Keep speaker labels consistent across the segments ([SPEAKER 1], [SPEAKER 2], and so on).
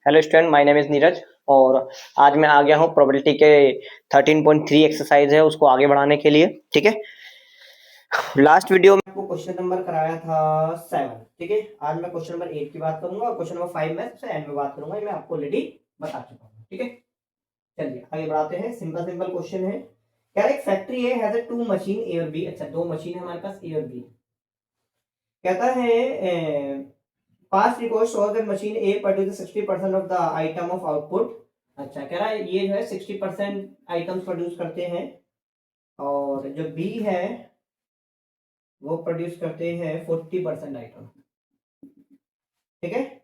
[SPEAKER 1] Hello student, my name is Neeraj और आज मैं आ गया हूँ प्रोबेबिलिटी के 13.3 एक्सरसाइज है उसको आगे बढ़ाने के लिए। ठीक है, लास्ट वीडियो में आपको क्वेश्चन नंबर कराया था 7। ठीक है, आज मैं क्वेश्चन नंबर 8 की बात करूंगा और क्वेश्चन नंबर 5 में सबसे एंड में बात करूंगा। ये मैं आपको ऑलरेडी बता चुका हूँ। ठीक है, चलिए आगे बढ़ाते हैं। सिंपल सिंपल क्वेश्चन है। क्या एक फैक्ट्री है, हैज अ टू मशीन ए और बी। अच्छा, दो मशीन है हमारे पास, ए और बी। कहता है past record shows that machine A produce 60% of the item of output. अच्छा, कह रहा है ये जो है 60% आइटम्स प्रोड्यूस करते हैं और जो बी है वो प्रोड्यूस करते हैं 40% आइटम। ठीक है,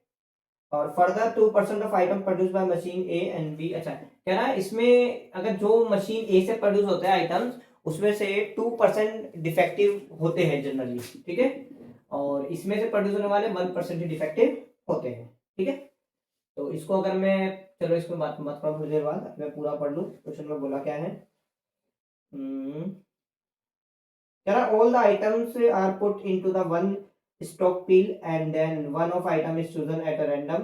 [SPEAKER 1] और further 2% of item produce by machine A and B. अच्छा, कह रहा है इसमें अगर जो मशीन ए से प्रोड्यूस होते हैं आइटम्स उसमें से 2% डिफेक्टिव होते हैं जनरली। ठीक है, और इसमें से प्रोड्यूस होने वाले 1% डिफेक्टिव होते हैं। ठीक है, तो इसको अगर मैं, चलो इसमें बात मत करो, थोड़ी देर बाद मैं पूरा पढ़ लूँ। क्वेश्चन में बोला क्या है, all the items are put into the one stock pile and then one of item is chosen at a random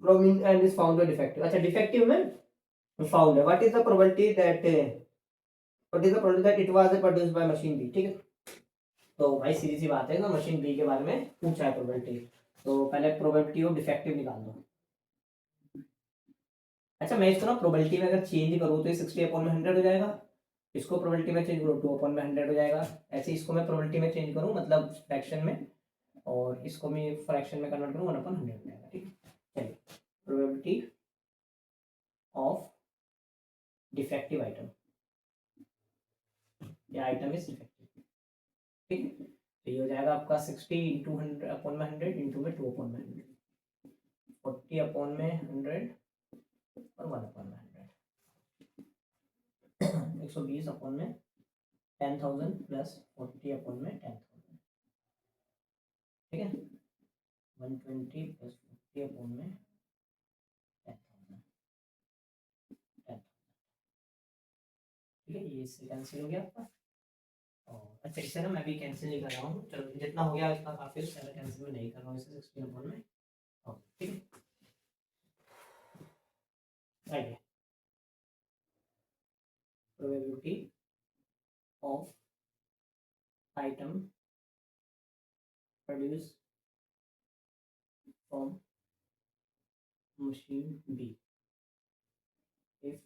[SPEAKER 1] from and is found to defective. अच्छा, defective में found है। what is the probability that it was produced by machine B। ठीक है, तो भाई सीधी सी बात है ना, मशीन बी के बारे में पूछा है प्रोबेबिलिटी, तो पहले प्रोबेबिलिटी ऑफ डिफेक्टिव निकाल दो। अच्छा, मैं इसको ना प्रोबेबिलिटी में अगर चेंज करूँ तो ये 60/100 हो जाएगा। इसको प्रोबेबिलिटी में चेंज करूँ 2/100 हो जाएगा। ऐसे इसको मैं प्रोबेबिलिटी में चेंज करूँ मतलब फ्रैक्शन में, और इसको मैं फ्रैक्शन में कन्वर्ट करूँ 1/100 हो जाएगा। ठीक है, चलिए प्रोबेबिलिटी ऑफ डिफेक्टिव आइटम या आइटम इज डिफेक्टिव। ठीक है, तो ये हो जाएगा आपका 60 इंटू 100/100 इंटू में 2/100, 40/100 और 1/100, 120/में 10,000 प्लस 40/में 10,000। ठीक है, 120 प्लस 40/में 10,000। ठीक है, ये इससे कैंसिल हो गया आपका। और अच्छा, इससे ना मैं भी कैंसिल नहीं कर रहा हूँ, चलो जितना हो गया इतना काफी है, ज़्यादा कैंसिल में नहीं कर रहा हूँ इसे 60/में। ठीक है, आइए probability of item produce from machine B if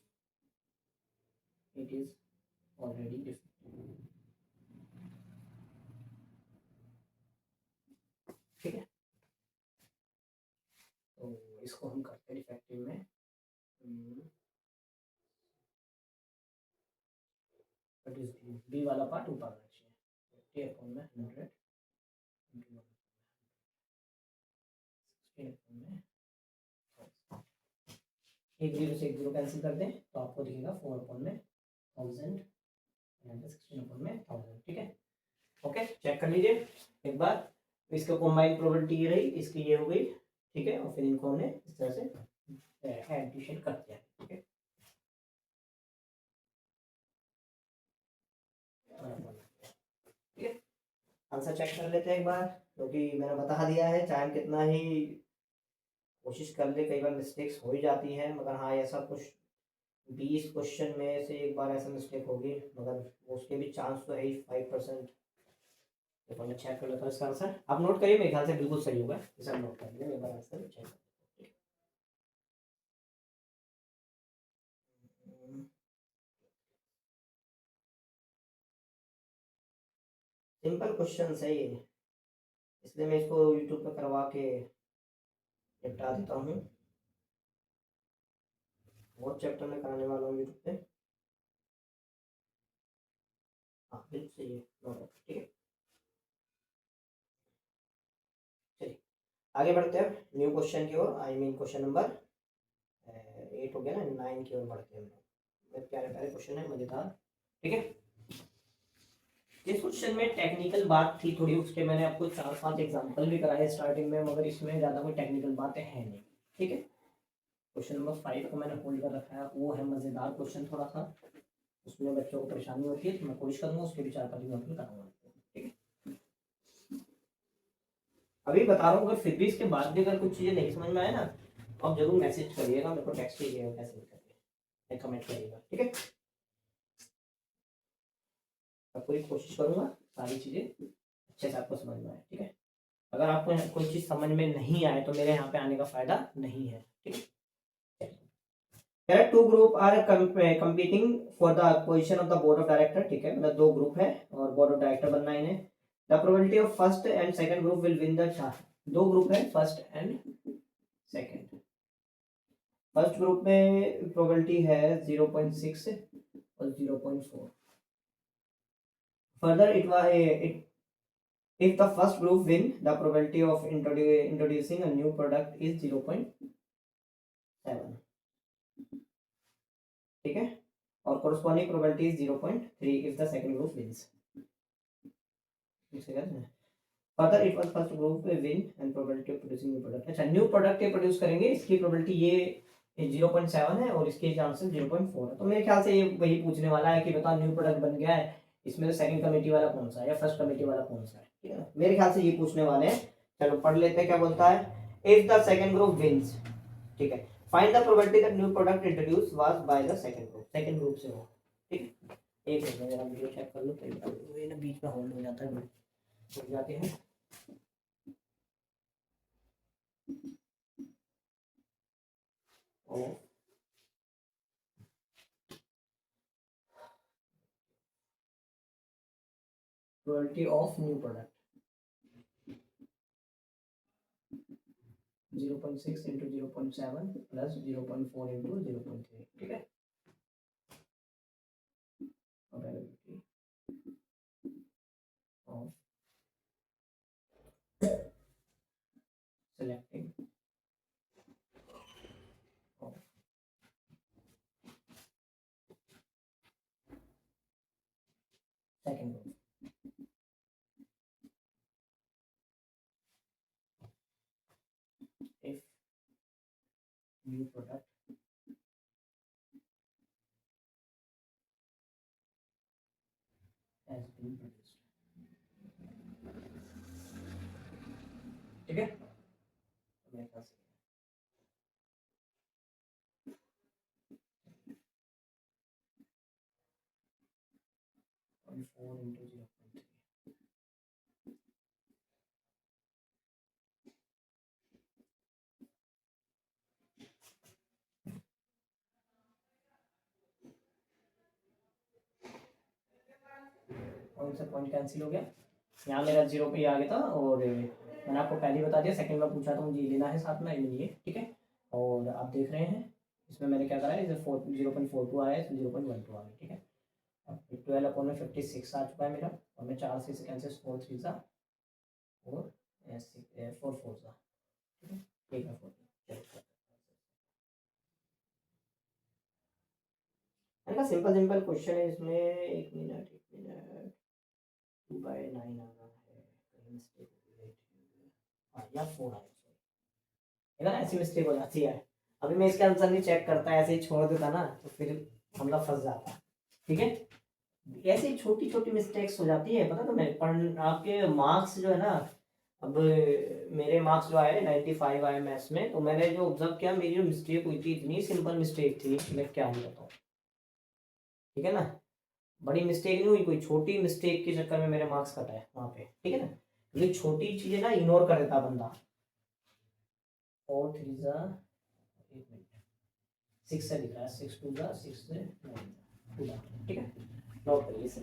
[SPEAKER 1] it is already defective. ठीक है, तो इसको हम करते हैं डिफेक्टिव में। बी वाला पार्ट ऊपर आना चाहिए, 50/100 में 1 0 से 1 0 कैंसिल कर दें तो आपको दिखेगा 4/1000 16/1000। ठीक है, ओके, चेक कर लीजिए एक बार। इसका कॉम्बाइंड प्रोबेबिलिटी ये रही, इसकी ये हो गई। ठीक है, और फिर इनको हमने इस तरह से एडिशन कर दिया। ठीक है, ठीक है, आंसर चेक कर लेते हैं एक बार, क्योंकि मैंने बता दिया है चाहे कितना ही कोशिश कर ले कई बार मिस्टेक्स हो ही जाती है, मगर हाँ ऐसा कुछ 20 क्वेश्चन में से एक बार ऐसा मिस्टेक होगी, मगर उसके भी चांस तो है ही 5%। तो मैं चेक कर लेता हूँ इसका आंसर, आप नोट करिए, मेरे ख्याल से बिल्कुल सही होगा। इसे हम नोट कर लेंगे, एक बार आंसर चेक। सिंपल क्वेश्चन है ये, इसलिए मैं इसको यूट्यूब पे करवा के निपटा देता हूँ। बहुत चैप्टर में कराने वाला हूँ यूट्यूब पे। हाँ बिल्कुल सही है, ठीक है। चलिए आगे बढ़ते हैं न्यू क्वेश्चन की ओर, आई मीन क्वेश्चन नंबर 8 हो गया ना, 9 की ओर बढ़ते हैं। प्यारे प्यारे क्वेश्चन है, मजेदार। ठीक है, इस क्वेश्चन में टेक्निकल बात थी थोड़ी, उसके मैंने आपको 4-5 एग्जांपल भी कराए स्टार्टिंग में, मगर इसमें ज़्यादा कोई टेक्निकल बातें हैं नहीं। ठीक है, क्वेश्चन नंबर 5 को मैंने होल्ड कर रखा है, वो है मज़ेदार क्वेश्चन थोड़ा सा, उसमें बच्चों को परेशानी होती है, तो मैं कोशिश करूँगा उसके भी 4-5 एग्जाम्पल कराऊंगा। ठीक है, अभी बता रहा हूँ, अगर फिर भी इसके बाद भी अगर कुछ चीज़ें नहीं समझ में आए ना, आप जरूर मैसेज करिएगा मेरे को, टेक्स्ट कीजिएगा मैसेज करके, कमेंट करिएगा, ठीक है। मैं पूरी कोशिश करूंगा सारी चीज़ें अच्छे से आपको समझ में आए, ठीक है। अगर आपको कोई चीज़ समझ में नहीं आए तो मेरे यहाँ पे आने का फायदा नहीं है, ठीक है। There are two group are competing for the position of the board of director, ठीक है, मतलब दो ग्रुप है और बोर्ड ऑफ डायरेक्टर बनना है इन्हें। The probability of first and second group will win the चार, दो ग्रुप है first and second. First group में प्रोबेबिलिटी है 0.6 और 0.4। Further if the first group win, the probability of introducing a new product is 0.7, ठीक है, और corresponding probability is 0.3 if the second group wins। Further it was first group win and probability of producing new product. अच्छा, new product ये produce करेंगे, इसकी probability ये 0.7 है और इसके चांसेस 0.4 है। तो मेरे ख्याल से ये वही पूछने वाला है कि बताओ न्यू प्रोडक्ट बन गया है, इसमें से सेकंड कमेटी वाला कौन सा है या फर्स्ट कमेटी वाला कौन सा है, ठीक है ना। मेरे ख्याल से ये पूछने वाले हैं। चलो पढ़ लेते हैं क्या बोलता है। If the second group wins, ठीक है, find the probability that new product introduce was by the second group, second group से हो, ठीक है। एक मिनट जरा वीडियो चेक कर लो, तो ये ना बीच में होल्ड हो जाता है, रुक जाते हैं। Probability of new product 0.6 into 0.7 plus 0.4 into 0.3, ठीक है। Probability of selecting of second group, if new product has been produced, ठीक है। मेरे ख्याल से 0.4 into 0.3, कौन सा पॉइंट कैंसिल हो गया, यहाँ मेरा 0 पे आ गया था और मैंने आपको पहले बता दिया, सेकंड में पूछा था मुझे ये लेना है साथ में, ये नहीं है, ठीक है। और आप देख रहे हैं इसमें मैंने क्या करा है, इसे 0.42 आया है, 0.12 आ गया, ठीक है। 12 अपॉन में 56 आ चुका है मेरा, और मैं 4 से कैंसिल, 4 3 सा और 4 4 सा, ठीक है। ठीक है, सिंपल सिंपल क्वेश्चन है इसमें। एक मिनट 2/9 आ रहा है, कहीं मिस्टेक हो गई है, या 4 आया, है ना, ऐसी मिस्टेक हो जाती है। अभी मैं इसके आंसर नहीं चेक करता, ऐसे ही छोड़ देता ना तो फिर हम लोग फंस जाता है, ठीक है। ऐसी छोटी छोटी मिस्टेक्स हो जाती है, पता तुम्हें, पढ़ आपके मार्क्स जो है ना, अब मेरे मार्क्स जो आए 95 आए मैथ्स में, तो मैंने जो ऑब्जर्व किया, मेरी जो मिस्टेक हुई थी इतनी सिंपल मिस्टेक थी, मैं क्या ही बताऊँ, ठीक है ना। बड़ी मिस्टेक नहीं हुई, कोई छोटी मिस्टेक के चक्कर में मेरे मार्क्स कटा है वहाँ पे, ठीक है ना। क्योंकि छोटी चीजें ना इग्नोर कर देता बंदा। 4 3 जा 6 से दिख रहा है, 6 2 जा 6 से 9, ठीक है, नोट करिए सब।